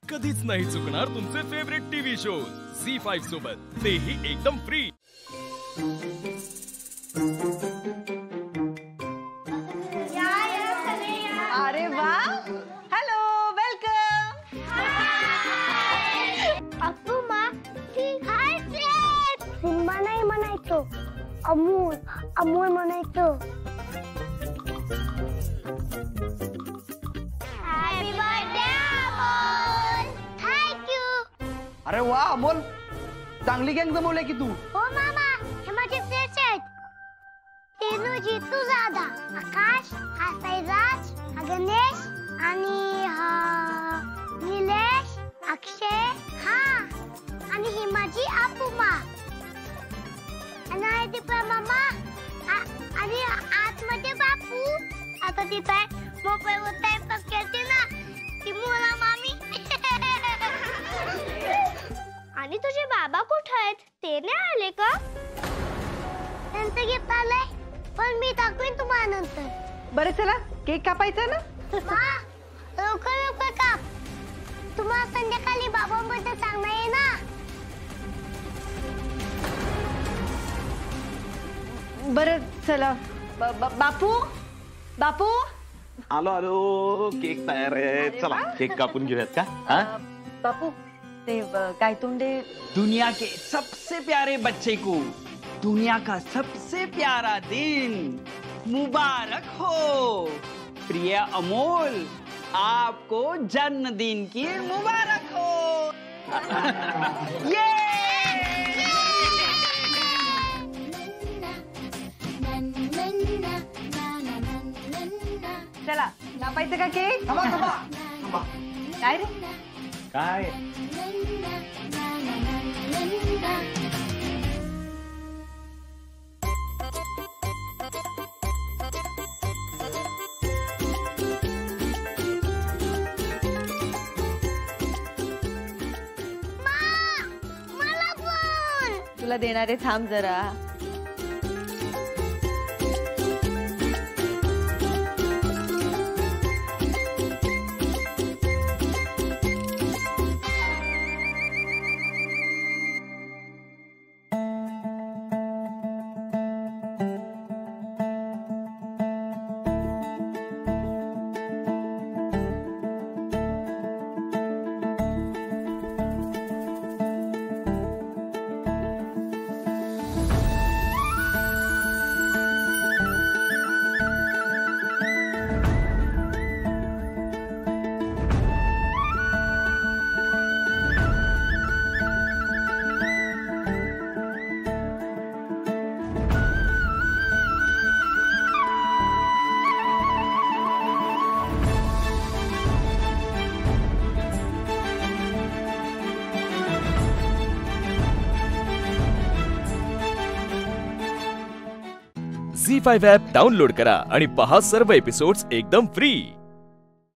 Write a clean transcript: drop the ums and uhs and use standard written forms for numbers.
कधीच नाही चुकणार तुमचे फेवरेट टीव्ही शोज झी5 सोबत, तेही एकदम फ्री। अरे वा, हॅलो, वेलकम। अप्पू मा, हाय फ्रेंड। सिम्बा नाही म्हणायचो, अमूल अमूल म्हणायचो। Happy birthday Amol, thank you. अरे वा अमोल, चांगली गँग जमवली की तू। हो मामा, हे माझे फ्रेंड्स आहेत। तेनू, जीतू, दादा, आकाश, हा सैराज, हा गणेश आणि हा निलेश, अक्षय, हा आणि ही माझी अप्पूमा आणि दीपा मामा आणि आतमध्ये बापू। आता तिथे मोबाईल वर टाइमपास करते ना ती मुला मामी। आणि तुझे बाबा कुठे आहेत? ते नाही आले का? त्यांचं गिफ्ट आलंय, पण मी दाखवीन तुम्हाला नंतर। बरं चला, केक कापायचा ना? मा, लवकर लवकर काप, तुम्हाला संध्याकाळी बाबांबद्दल सांगणार आहे ना। बरं चला, बापू बापू। आलो आलो, केक तयार आहे, चला केक कापून घेऊयात का? हाँ? बापू, ते काय तुंडे, दुनिया के सबसे प्यारे बच्चे को दुनिया का सबसे प्यारा दिन मुबारक हो। प्रिय अमोल, आपको जन्मदिन की मुबारक हो। ये चला कापायचं का केक? थांबा थांबा थांबा। काय रे? काय? मला पण तुला देणारे, थांब जरा। झी5 ॲप डाउनलोड करा आणि पहा सर्व एपिसोड्स एकदम फ्री।